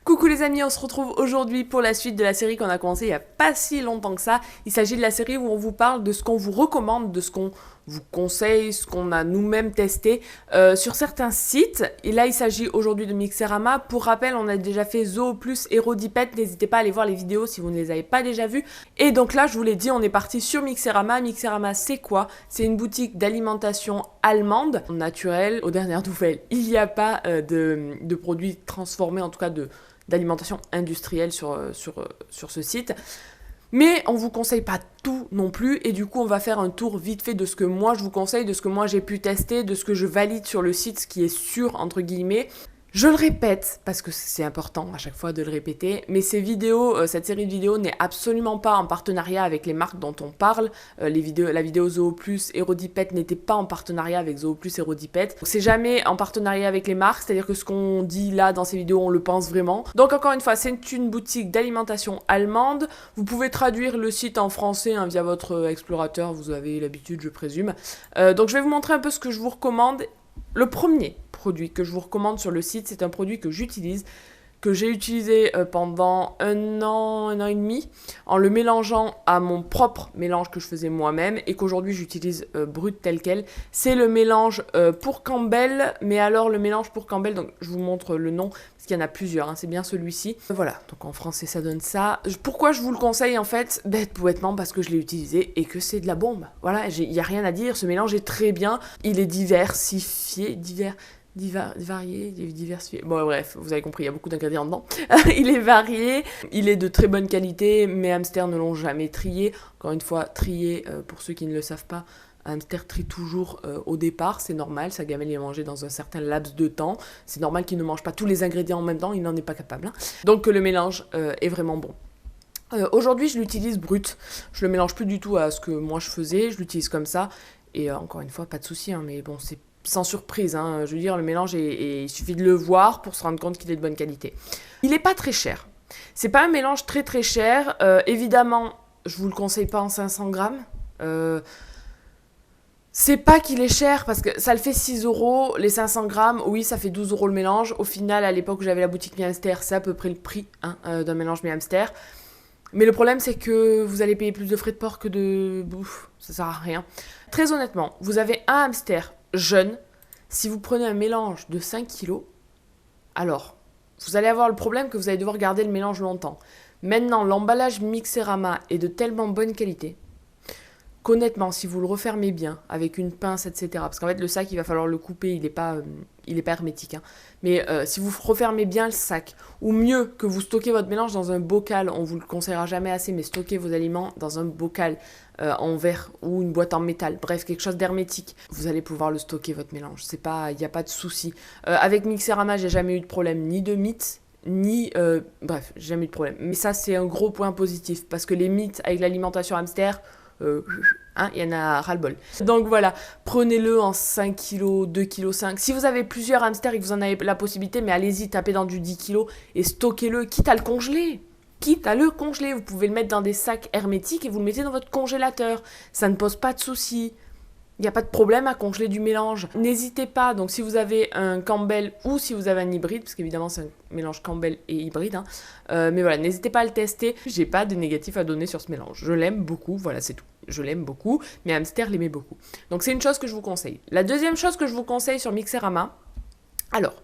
Coucou les amis, on se retrouve aujourd'hui pour la suite de la série qu'on a commencé il n'y a pas si longtemps que ça. Il s'agit de la série où on vous parle de ce qu'on vous recommande, de ce qu'on vous conseille, ce qu'on a nous-mêmes testé sur certains sites. Et là, il s'agit aujourd'hui de Mixerama. Pour rappel, on a déjà fait Zooplus et Rodipet. N'hésitez pas à aller voir les vidéos si vous ne les avez pas déjà vues. Et donc là, je vous l'ai dit, on est parti sur Mixerama. Mixerama, c'est quoi? C'est une boutique d'alimentation allemande, naturelle. Aux dernières nouvelles, il n'y a pas de produits transformés, en tout cas d'alimentation industrielle sur ce site. Mais on vous conseille pas tout non plus, et du coup on va faire un tour vite fait de ce que moi je vous conseille, de ce que moi j'ai pu tester, de ce que je valide sur le site, ce qui est sûr entre guillemets. Je le répète, parce que c'est important à chaque fois de le répéter, mais ces vidéos, cette série de vidéos n'est absolument pas en partenariat avec les marques dont on parle. La vidéo Zooplus et Rodipet n'était pas en partenariat avec Zooplus et Rodipet. C'est jamais en partenariat avec les marques, c'est-à-dire que ce qu'on dit là dans ces vidéos, on le pense vraiment. Donc encore une fois, c'est une boutique d'alimentation allemande. Vous pouvez traduire le site en français via votre explorateur, vous avez l'habitude je présume. Donc je vais vous montrer un peu ce que je vous recommande. Le premier produit que je vous recommande sur le site, c'est un produit que j'utilise, que j'ai utilisé pendant un an et demi, en le mélangeant à mon propre mélange que je faisais moi-même et qu'aujourd'hui j'utilise brut tel quel. C'est le mélange pour Campbell, mais alors le mélange pour Campbell, donc je vous montre le nom, parce qu'il y en a plusieurs, c'est bien celui-ci. Voilà, donc en français ça donne ça. Pourquoi je vous le conseille en fait? Bêtement parce que je l'ai utilisé et que c'est de la bombe. Voilà, il n'y a rien à dire, ce mélange est très bien, il est diversifié, varié, diversifié. Bon, bref, vous avez compris, il y a beaucoup d'ingrédients dedans. Il est varié, il est de très bonne qualité. Mes hamsters ne l'ont jamais trié. Encore une fois, trier, pour ceux qui ne le savent pas, un hamster trie toujours au départ, c'est normal. Sa gamelle est mangée dans un certain laps de temps. C'est normal qu'il ne mange pas tous les ingrédients en même temps, il n'en est pas capable. Donc le mélange est vraiment bon. Aujourd'hui, je l'utilise brut. Je le mélange plus du tout à ce que moi je faisais. Je l'utilise comme ça. Et encore une fois, pas de souci, mais bon, c'est sans surprise, je veux dire, le mélange, il suffit de le voir pour se rendre compte qu'il est de bonne qualité. Il n'est pas très cher. C'est pas un mélange très très cher. Évidemment, je vous le conseille pas en 500 grammes. C'est pas qu'il est cher parce que ça le fait 6 €. Les 500 grammes, oui, ça fait 12 € le mélange. Au final, à l'époque où j'avais la boutique Mi Hamster, c'est à peu près le prix d'un mélange Mi Hamster. Mais le problème, c'est que vous allez payer plus de frais de port que de bouffe. Ça sert à rien. Très honnêtement, vous avez un hamster jeune. Si vous prenez un mélange de 5 kilos, alors, vous allez avoir le problème que vous allez devoir garder le mélange longtemps. Maintenant, l'emballage Mixerama est de tellement bonne qualité qu'honnêtement, si vous le refermez bien, avec une pince, etc., parce qu'en fait, le sac, il va falloir le couper, il n'est pas hermétique, mais si vous refermez bien le sac, ou mieux, que vous stockez votre mélange dans un bocal, on vous le conseillera jamais assez, mais stockez vos aliments dans un bocal en verre ou une boîte en métal, bref, quelque chose d'hermétique, vous allez pouvoir le stocker, votre mélange, il n'y a pas de souci. Avec Mixerama, j'ai jamais eu de problème, ni de mythes, bref, j'ai jamais eu de problème. Mais ça, c'est un gros point positif, parce que les mythes avec l'alimentation hamster, il y en a ras-le-bol. Donc voilà, prenez-le en 5 kg, 2 kg 5. Si vous avez plusieurs hamsters et que vous en avez la possibilité, mais allez-y, tapez dans du 10 kg et stockez-le, quitte à le congeler. Vous pouvez le mettre dans des sacs hermétiques et vous le mettez dans votre congélateur. Ça ne pose pas de soucis. Il n'y a pas de problème à congeler du mélange. N'hésitez pas, donc si vous avez un Campbell ou si vous avez un hybride, parce qu'évidemment c'est un mélange Campbell et hybride, mais voilà, n'hésitez pas à le tester. J'ai pas de négatif à donner sur ce mélange. Je l'aime beaucoup, voilà, c'est tout. Je l'aime beaucoup, mes hamsters l'aimaient beaucoup. Donc c'est une chose que je vous conseille. La deuxième chose que je vous conseille sur Mixerama, alors,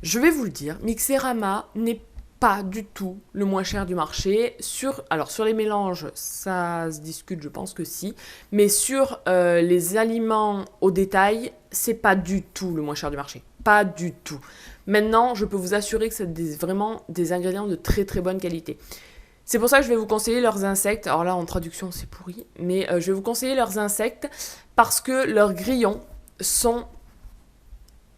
je vais vous le dire, Mixerama n'est pas du tout le moins cher du marché. Sur les mélanges, ça se discute, je pense que si. Mais sur les aliments au détail, c'est pas du tout le moins cher du marché. Pas du tout. Maintenant, je peux vous assurer que c'est vraiment des ingrédients de très très bonne qualité. C'est pour ça que je vais vous conseiller leurs insectes. Alors là, en traduction, c'est pourri. Mais je vais vous conseiller leurs insectes parce que leurs grillons sont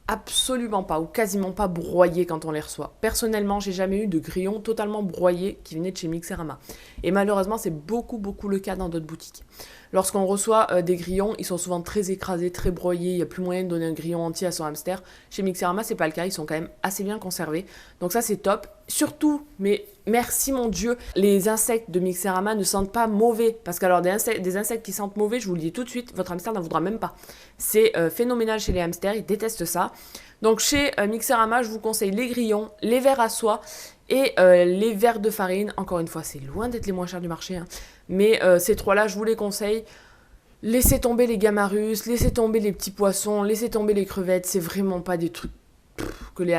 absolument pas ou quasiment pas broyés quand on les reçoit. Personnellement, j'ai jamais eu de grillons totalement broyés qui venaient de chez Mixerama. Et malheureusement, c'est beaucoup le cas dans d'autres boutiques. Lorsqu'on reçoit des grillons, ils sont souvent très écrasés, très broyés, il n'y a plus moyen de donner un grillon entier à son hamster. Chez Mixerama, c'est pas le cas, ils sont quand même assez bien conservés. Donc ça, c'est top. Surtout, mais merci mon Dieu, les insectes de Mixerama ne sentent pas mauvais. Parce que alors, des insectes qui sentent mauvais, je vous le dis tout de suite, votre hamster n'en voudra même pas. C'est phénoménal chez les hamsters, ils détestent ça. Donc chez Mixerama, je vous conseille les grillons, les verres à soie et les verres de farine. Encore une fois, c'est loin d'être les moins chers du marché, hein. Mais ces trois-là, je vous les conseille. Laissez tomber les gammas russes, laissez tomber les petits poissons, laissez tomber les crevettes. C'est vraiment pas des trucs dont les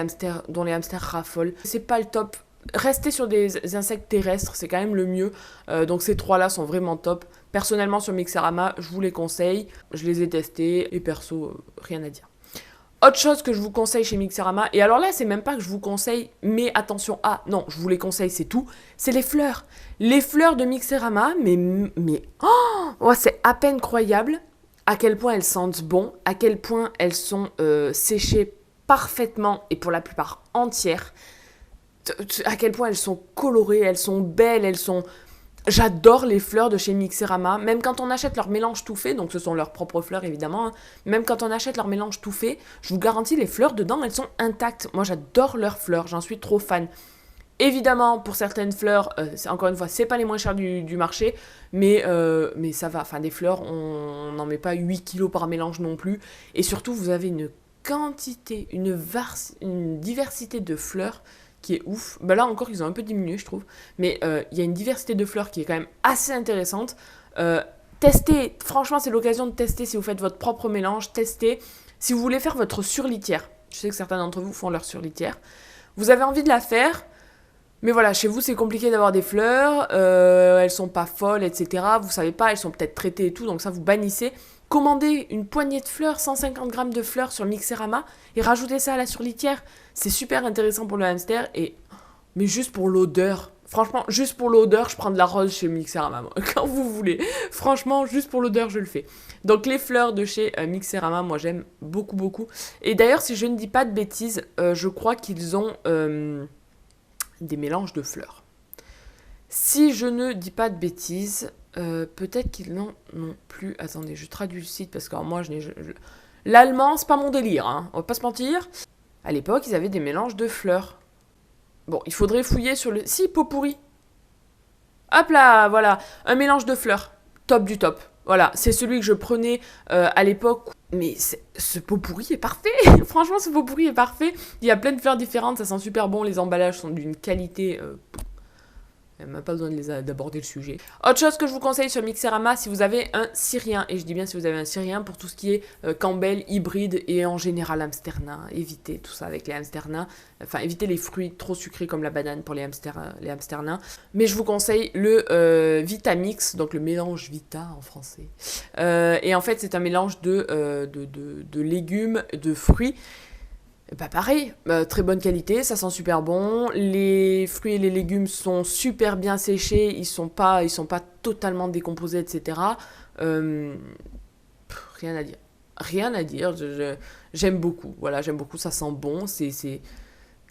hamsters raffolent. C'est pas le top. Restez sur des insectes terrestres, c'est quand même le mieux. Donc ces trois-là sont vraiment top. Personnellement, sur Mixerama, je vous les conseille. Je les ai testés et perso, rien à dire. Autre chose que je vous conseille chez Mixerama, et alors là, c'est même pas que je vous conseille, mais attention, non, je vous les conseille, c'est tout, c'est les fleurs. Les fleurs de Mixerama, c'est à peine croyable à quel point elles sentent bon, à quel point elles sont séchées parfaitement et pour la plupart entières, à quel point elles sont colorées, elles sont belles, elles sont... J'adore les fleurs de chez Mixerama, même quand on achète leur mélange tout fait, donc ce sont leurs propres fleurs évidemment, hein, même quand on achète leur mélange tout fait, je vous garantis les fleurs dedans, elles sont intactes. Moi j'adore leurs fleurs, j'en suis trop fan. Évidemment, pour certaines fleurs, encore une fois, c'est pas les moins chers du marché, mais ça va. Enfin, des fleurs, on n'en met pas 8 kilos par mélange non plus. Et surtout, vous avez une quantité, une diversité de fleurs qui est ouf. Ben là encore, ils ont un peu diminué, je trouve. Mais il y a une diversité de fleurs qui est quand même assez intéressante. Testez, franchement, c'est l'occasion de tester si vous faites votre propre mélange. Testez si vous voulez faire votre surlitière. Je sais que certains d'entre vous font leur surlitière. Vous avez envie de la faire, mais voilà, chez vous, c'est compliqué d'avoir des fleurs. Elles sont pas folles, etc. Vous savez pas, elles sont peut-être traitées et tout, donc ça, vous bannissez. Commandez une poignée de fleurs, 150 grammes de fleurs sur Mixerama et rajoutez ça à la surlitière. C'est super intéressant pour le hamster, mais juste pour l'odeur. Franchement, juste pour l'odeur, je prends de la rose chez Mixerama, moi, quand vous voulez. Franchement, juste pour l'odeur, je le fais. Donc les fleurs de chez Mixerama, moi j'aime beaucoup, beaucoup. Et d'ailleurs, si je ne dis pas de bêtises, je crois qu'ils ont des mélanges de fleurs. Si je ne dis pas de bêtises, peut-être qu'ils n'en ont plus. Attendez, je traduis le site parce que moi, l'allemand, c'est pas mon délire, hein, on va pas se mentir. À l'époque, ils avaient des mélanges de fleurs. Bon, il faudrait fouiller sur le... Si, pot pourri. Hop là, voilà, un mélange de fleurs. Top du top. Voilà, c'est celui que je prenais à l'époque. Mais ce pot pourri est parfait. Franchement, ce pot pourri est parfait. Il y a plein de fleurs différentes, ça sent super bon. Les emballages sont d'une qualité... Il n'y a même pas besoin d'aborder le sujet. Autre chose que je vous conseille sur Mixerama, si vous avez un syrien, et je dis bien si vous avez un syrien, pour tout ce qui est Campbell, hybride et en général hamster nain. Évitez tout ça avec les hamsters nains. Enfin, évitez les fruits trop sucrés comme la banane pour les hamsters nains. Mais je vous conseille le Vitamix, donc le mélange Vita en français. Et en fait, c'est un mélange de légumes, de fruits. Bah pareil, très bonne qualité, ça sent super bon. Les fruits et les légumes sont super bien séchés, ils sont pas totalement décomposés, etc. Rien à dire. Rien à dire, j'aime beaucoup. Voilà, j'aime beaucoup, ça sent bon, c'est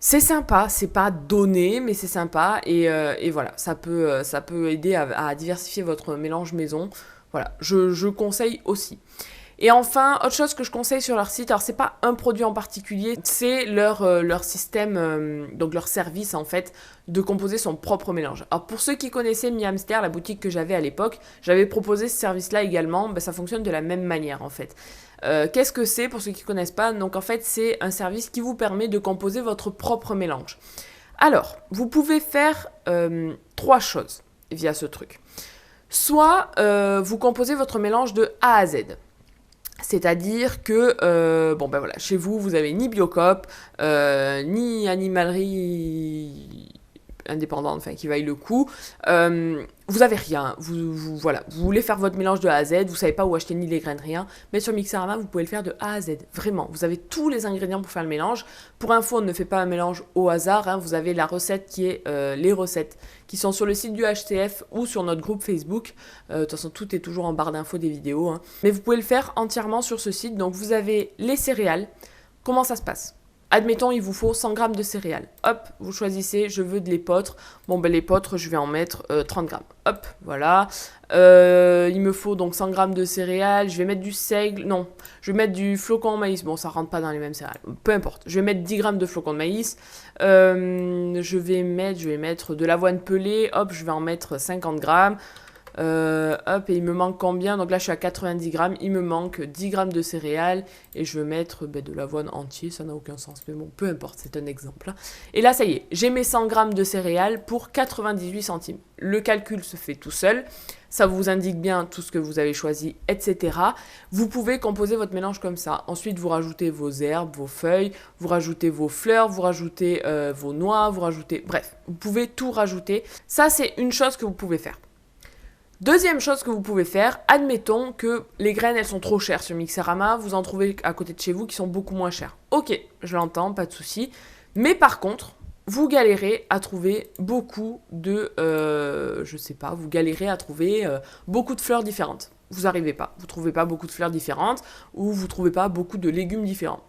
sympa, c'est pas donné, mais c'est sympa. Et voilà, ça peut aider à diversifier votre mélange maison. Voilà, je conseille aussi. Et enfin, autre chose que je conseille sur leur site, alors c'est pas un produit en particulier, c'est leur système, donc leur service en fait, de composer son propre mélange. Alors pour ceux qui connaissaient Mi Hamster, la boutique que j'avais à l'époque, j'avais proposé ce service-là également, ça fonctionne de la même manière en fait. Qu'est-ce que c'est pour ceux qui connaissent pas? Donc en fait, c'est un service qui vous permet de composer votre propre mélange. Alors, vous pouvez faire 3 choses via ce truc. Soit vous composez votre mélange de A à Z. C'est-à-dire que, voilà, chez vous, vous avez ni Biocoop, ni animalerie indépendante, enfin, qui vaille le coup. Vous avez rien. Voilà, vous voulez faire votre mélange de A à Z, vous savez pas où acheter ni les graines, rien. Mais sur Mixerama, vous pouvez le faire de A à Z. Vraiment, vous avez tous les ingrédients pour faire le mélange. Pour info, on ne fait pas un mélange au hasard, hein. Vous avez la recette qui est les recettes qui sont sur le site du HTF ou sur notre groupe Facebook. De toute façon, tout est toujours en barre d'infos des vidéos, hein. Mais vous pouvez le faire entièrement sur ce site. Donc, vous avez les céréales. Comment ça se passe ? Admettons, il vous faut 100 grammes de céréales. Hop, vous choisissez, je veux de l'épeautre. Bon, l'épeautre, je vais en mettre 30 grammes. Hop, voilà. Il me faut donc 100 grammes de céréales. Je vais mettre du seigle. Non, je vais mettre du flocon de maïs. Bon, ça rentre pas dans les mêmes céréales. Peu importe. Je vais mettre 10 grammes de flocon de maïs. Je vais mettre de l'avoine pelée. Hop, je vais en mettre 50 grammes. Hop, et il me manque combien? Donc là, je suis à 90 grammes. Il me manque 10 grammes de céréales. Et je veux mettre de l'avoine entier. Ça n'a aucun sens. Mais bon, peu importe, c'est un exemple. Et là, ça y est, j'ai mes 100 grammes de céréales pour 98 centimes. Le calcul se fait tout seul. Ça vous indique bien tout ce que vous avez choisi, etc. Vous pouvez composer votre mélange comme ça. Ensuite, vous rajoutez vos herbes, vos feuilles, vous rajoutez vos fleurs, vous rajoutez vos noix, vous rajoutez... Bref, vous pouvez tout rajouter. Ça, c'est une chose que vous pouvez faire. Deuxième chose que vous pouvez faire, admettons que les graines, elles sont trop chères sur Mixerama, vous en trouvez à côté de chez vous qui sont beaucoup moins chères. Ok, je l'entends, pas de souci. Mais par contre, vous galérez à trouver beaucoup de... vous galérez à trouver beaucoup de fleurs différentes. Vous n'arrivez pas. Vous ne trouvez pas beaucoup de fleurs différentes ou vous ne trouvez pas beaucoup de légumes différents.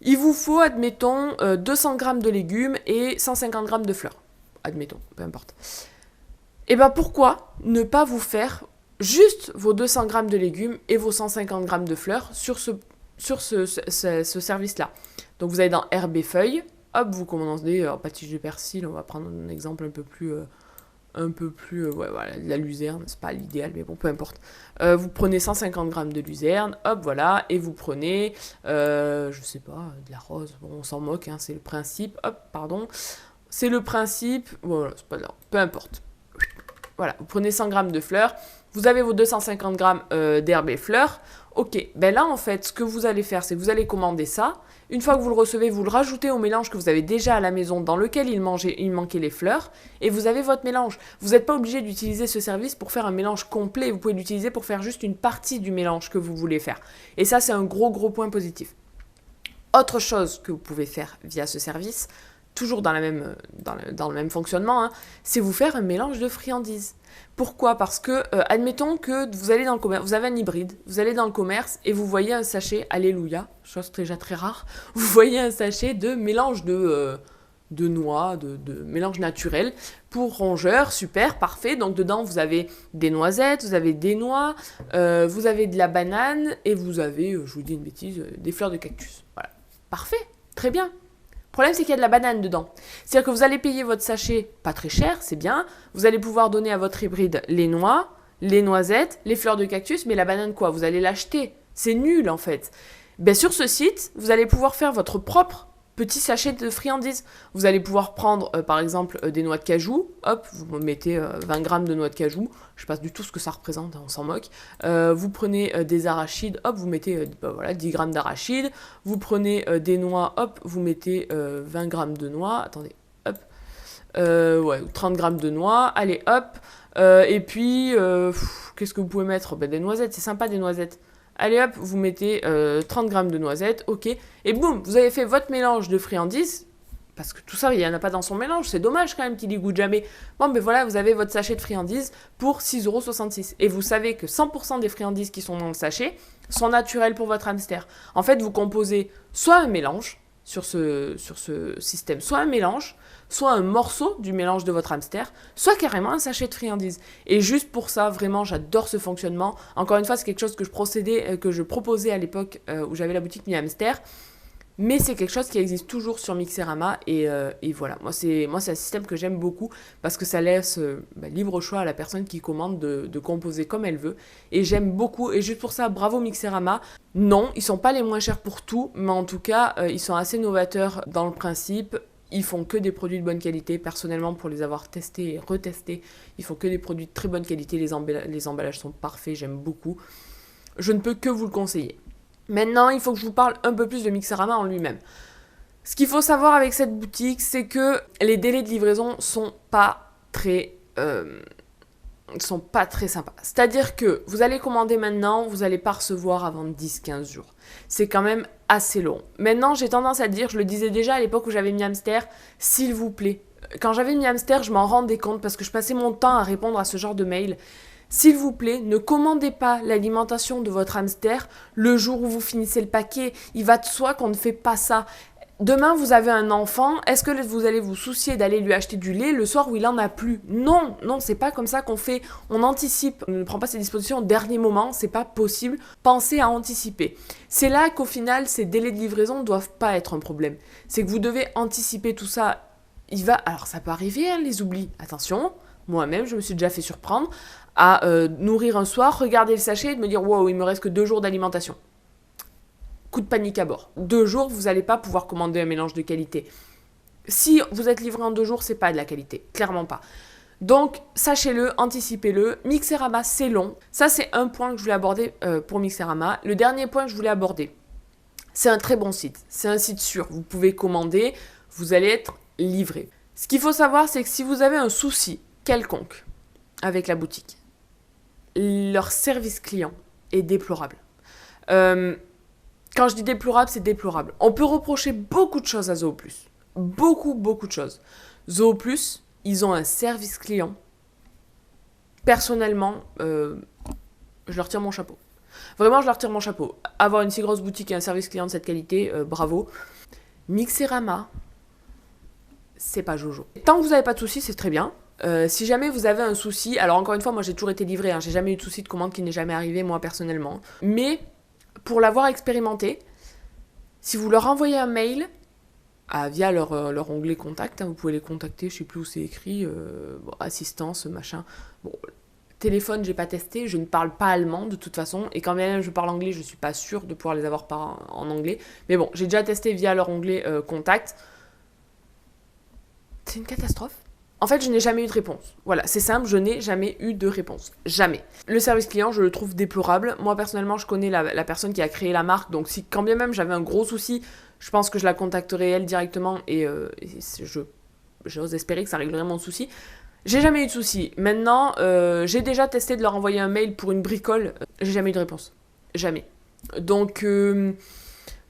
Il vous faut, admettons, 200 grammes de légumes et 150 grammes de fleurs. Admettons, peu importe. Et bien pourquoi ne pas vous faire juste vos 200 grammes de légumes et vos 150 grammes de fleurs sur ce service-là. Donc vous allez dans herbes et feuilles, hop, vous commandez pâtiche de persil, on va prendre un exemple un peu plus ouais, voilà, la luzerne, c'est pas l'idéal, mais bon, peu importe. Vous prenez 150 grammes de luzerne, hop, voilà, et vous prenez, je sais pas, de la rose, bon, on s'en moque, hein, c'est le principe, hop, pardon, c'est le principe, voilà, c'est pas grave, peu importe. Voilà, vous prenez 100 grammes de fleurs, vous avez vos 250 grammes d'herbes et fleurs. Ok, ben là en fait, ce que vous allez faire, c'est que vous allez commander ça. Une fois que vous le recevez, vous le rajoutez au mélange que vous avez déjà à la maison dans lequel il manquait les fleurs et vous avez votre mélange. Vous n'êtes pas obligé d'utiliser ce service pour faire un mélange complet, vous pouvez l'utiliser pour faire juste une partie du mélange que vous voulez faire. Et ça, c'est un gros point positif. Autre chose que vous pouvez faire via ce service, toujours dans le même fonctionnement, hein, c'est vous faire un mélange de friandises. Pourquoi ? Parce que, admettons que vous allez dans le commerce, vous avez un hybride, vous allez dans le commerce et vous voyez un sachet, alléluia, chose déjà très rare, vous voyez un sachet de mélange de noix, de mélange naturel pour rongeurs, super, parfait. Donc dedans, vous avez des noisettes, vous avez des noix, vous avez de la banane et vous avez, je vous dis une bêtise, des fleurs de cactus. Voilà, parfait, très bien. Le problème, c'est qu'il y a de la banane dedans. C'est-à-dire que vous allez payer votre sachet pas très cher, c'est bien. Vous allez pouvoir donner à votre hybride les noix, les noisettes, les fleurs de cactus, mais la banane quoi ? Vous allez l'acheter. C'est nul en fait. Ben, sur ce site, vous allez pouvoir faire votre propre petit sachet de friandises. Vous allez pouvoir prendre par exemple des noix de cajou. Hop, vous mettez 20 grammes de noix de cajou. Je sais pas du tout ce que ça représente, on s'en moque. Vous prenez des arachides, hop, vous mettez 10 grammes d'arachides. Vous prenez des noix, hop, vous mettez 20 grammes de noix. Attendez, hop. 30 grammes de noix. Allez, hop. Et puis, qu'est-ce que vous pouvez mettre ? Des noisettes, c'est sympa des noisettes. Allez hop, vous mettez 30 grammes de noisettes, ok. Et boum, vous avez fait votre mélange de friandises. Parce que tout ça, il n'y en a pas dans son mélange. C'est dommage quand même qu'il y goûte jamais. Bon, ben voilà, vous avez votre sachet de friandises pour 6,66 €. Et vous savez que 100% des friandises qui sont dans le sachet sont naturelles pour votre hamster. En fait, vous composez soit un mélange sur ce système, soit un mélange, soit un morceau du mélange de votre hamster, soit carrément un sachet de friandises. Et juste pour ça, vraiment, j'adore ce fonctionnement. Encore une fois, c'est quelque chose que je proposais à l'époque où j'avais la boutique Mi Hamster. Mais c'est quelque chose qui existe toujours sur Mixerama et voilà. Moi, c'est un système que j'aime beaucoup parce que ça laisse libre choix à la personne qui commande de composer comme elle veut. Et j'aime beaucoup. Et juste pour ça, bravo Mixerama. Non, ils sont pas les moins chers pour tout, mais en tout cas, ils sont assez novateurs dans le principe. Ils font que des produits de bonne qualité. Personnellement, pour les avoir testés et retestés, ils font que des produits de très bonne qualité. Les emballages sont parfaits, j'aime beaucoup. Je ne peux que vous le conseiller. Maintenant, il faut que je vous parle un peu plus de Mixerama en lui-même. Ce qu'il faut savoir avec cette boutique, c'est que les délais de livraison sont pas très sympas. C'est-à-dire que vous allez commander maintenant, vous n'allez pas recevoir avant 10-15 jours. C'est quand même assez long. Maintenant, j'ai tendance à dire, je le disais déjà à l'époque où j'avais Mi Hamster, s'il vous plaît. Quand j'avais Mi Hamster, je m'en rendais compte parce que je passais mon temps à répondre à ce genre de mail. S'il vous plaît, ne commandez pas l'alimentation de votre hamster le jour où vous finissez le paquet. Il va de soi qu'on ne fait pas ça. Demain, vous avez un enfant, est-ce que vous allez vous soucier d'aller lui acheter du lait le soir où il en a plus ? Non, c'est pas comme ça qu'on fait. On anticipe, on ne prend pas ses dispositions au dernier moment, c'est pas possible. Pensez à anticiper. C'est là qu'au final, ces délais de livraison ne doivent pas être un problème. C'est que vous devez anticiper tout ça. Alors ça peut arriver, hein, les oublis. Attention. Moi-même, je me suis déjà fait surprendre. à nourrir un soir, regarder le sachet et de me dire « Wow, il me reste que 2 jours d'alimentation ». Coup de panique à bord. 2 jours, vous n'allez pas pouvoir commander un mélange de qualité. Si vous êtes livré en 2 jours, c'est pas de la qualité. Clairement pas. Donc, sachez-le, anticipez-le. Mixerama, c'est long. Ça, c'est un point que je voulais aborder pour Mixerama. Le dernier point que je voulais aborder, c'est un très bon site. C'est un site sûr. Vous pouvez commander, vous allez être livré. Ce qu'il faut savoir, c'est que si vous avez un souci quelconque avec la boutique, leur service client est déplorable. Quand je dis déplorable, c'est déplorable. On peut reprocher beaucoup de choses à Zooplus. Beaucoup de choses. Zooplus, ils ont un service client. Personnellement, je leur tire mon chapeau. Vraiment, je leur tire mon chapeau. Avoir une si grosse boutique et un service client de cette qualité, bravo. Mixerama, c'est pas Jojo. Tant que vous n'avez pas de soucis, c'est très bien. Si jamais vous avez un souci, alors encore une fois, moi j'ai toujours été livré, hein, j'ai jamais eu de souci de commande qui n'est jamais arrivé, moi personnellement. Mais pour l'avoir expérimenté, si vous leur envoyez un mail, via leur onglet contact, hein, vous pouvez les contacter, je sais plus où c'est écrit, assistance, machin. Bon, téléphone, j'ai pas testé, je ne parle pas allemand de toute façon, et quand même je parle anglais, je suis pas sûre de pouvoir les avoir en anglais. Mais bon, j'ai déjà testé via leur onglet contact. C'est une catastrophe. En fait, je n'ai jamais eu de réponse. Voilà, c'est simple, je n'ai jamais eu de réponse. Jamais. Le service client, je le trouve déplorable. Moi, personnellement, je connais la personne qui a créé la marque, donc si quand bien même j'avais un gros souci, je pense que je la contacterais elle directement et j'ose espérer que ça réglerait mon souci. J'ai jamais eu de souci. Maintenant, j'ai déjà testé de leur envoyer un mail pour une bricole. J'ai jamais eu de réponse. Jamais. Donc,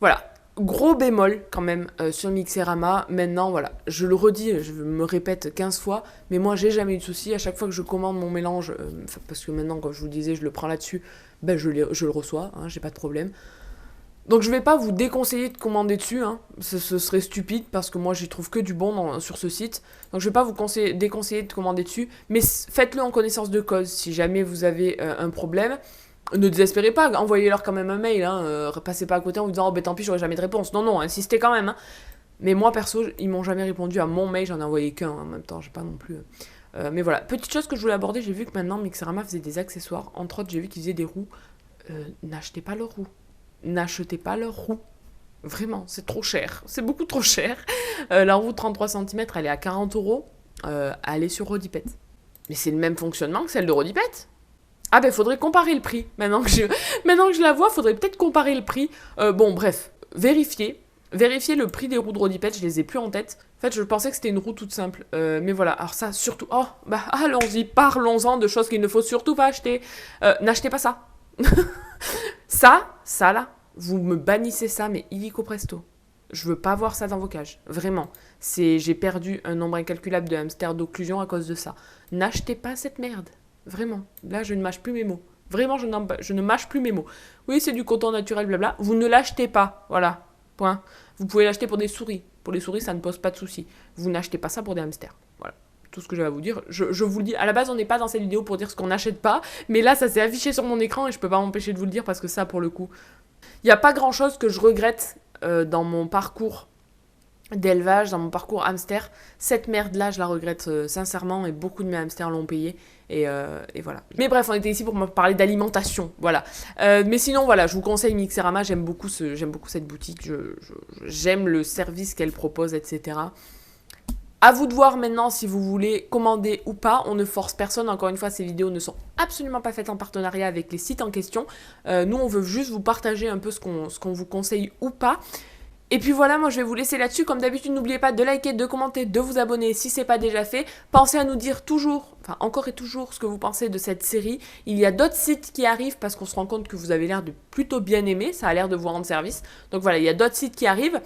voilà. Gros bémol quand même sur Mixerama. Maintenant, voilà, je le redis, je me répète 15 fois, mais moi j'ai jamais eu de soucis. À chaque fois que je commande mon mélange, parce que maintenant, comme je vous disais, je le prends là-dessus, ben je le reçois, hein, j'ai pas de problème. Donc je vais pas vous déconseiller de commander dessus, hein. Ce serait stupide parce que moi j'y trouve que du bon sur ce site. Donc je vais pas vous déconseiller de commander dessus, mais faites-le en connaissance de cause. Si jamais vous avez un problème, ne désespérez pas, envoyez-leur quand même un mail, hein, passez pas à côté en vous disant « Oh ben tant pis, j'aurai jamais de réponse ». Non, insistez quand même. Hein. Mais moi perso, ils m'ont jamais répondu à mon mail, j'en ai envoyé qu'un en même temps, j'ai pas non plus... mais voilà, petite chose que je voulais aborder, j'ai vu que maintenant Mixerama faisait des accessoires. Entre autres, j'ai vu qu'ils faisaient des roues. N'achetez pas leurs roues. N'achetez pas leurs roues. Vraiment, c'est trop cher. C'est beaucoup trop cher. La roue 33 cm, elle est à 40 €. Elle est sur Rodipet. Mais c'est le même fonctionnement que celle de Rodipet. Ah ben, faudrait comparer le prix. Maintenant que je la vois, faudrait peut-être comparer le prix. Bon, bref, vérifiez le prix des roues de Rodipet, je les ai plus en tête. En fait, je pensais que c'était une roue toute simple. Mais voilà, alors ça, surtout... Oh, bah allons-y, parlons-en de choses qu'il ne faut surtout pas acheter. N'achetez pas ça. Ça là, vous me bannissez ça, mais illico presto. Je veux pas voir ça dans vos cages, vraiment. J'ai perdu un nombre incalculable de hamsters d'occlusion à cause de ça. N'achetez pas cette merde, vraiment. Là, je ne mâche plus mes mots. Vraiment, je ne mâche plus mes mots. Oui, c'est du coton naturel, blabla. Vous ne l'achetez pas, voilà, point. Vous pouvez l'acheter pour des souris. Pour les souris, ça ne pose pas de souci. Vous n'achetez pas ça pour des hamsters, voilà. Tout ce que j'ai à vous dire. Je vous le dis, à la base, on n'est pas dans cette vidéo pour dire ce qu'on n'achète pas, mais là, ça s'est affiché sur mon écran et je peux pas m'empêcher de vous le dire parce que ça, pour le coup, il n'y a pas grand-chose que je regrette dans mon parcours d'élevage, dans mon parcours hamster. Cette merde-là, je la regrette sincèrement et beaucoup de mes hamsters l'ont payé et voilà. Mais bref, on était ici pour me parler d'alimentation, voilà. Mais sinon, voilà, je vous conseille Mixerama, j'aime beaucoup cette boutique, j'aime le service qu'elle propose, etc. À vous de voir maintenant si vous voulez commander ou pas. On ne force personne. Encore une fois, ces vidéos ne sont absolument pas faites en partenariat avec les sites en question. Nous, on veut juste vous partager un peu ce qu'on vous conseille ou pas. Et puis voilà, moi je vais vous laisser là-dessus. Comme d'habitude, n'oubliez pas de liker, de commenter, de vous abonner si ce n'est pas déjà fait. Pensez à nous dire toujours, enfin encore et toujours, ce que vous pensez de cette série. Il y a d'autres sites qui arrivent parce qu'on se rend compte que vous avez l'air de plutôt bien aimer. Ça a l'air de vous rendre service. Donc voilà, il y a d'autres sites qui arrivent.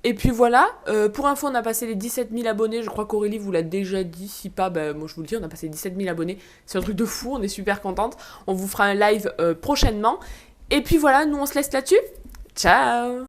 Et puis voilà, pour info, on a passé les 17 000 abonnés, je crois qu'Aurélie vous l'a déjà dit, si pas, bah, moi je vous le dis, on a passé les 17 000 abonnés, c'est un truc de fou, on est super contente, on vous fera un live prochainement, et puis voilà, nous on se laisse là-dessus, ciao.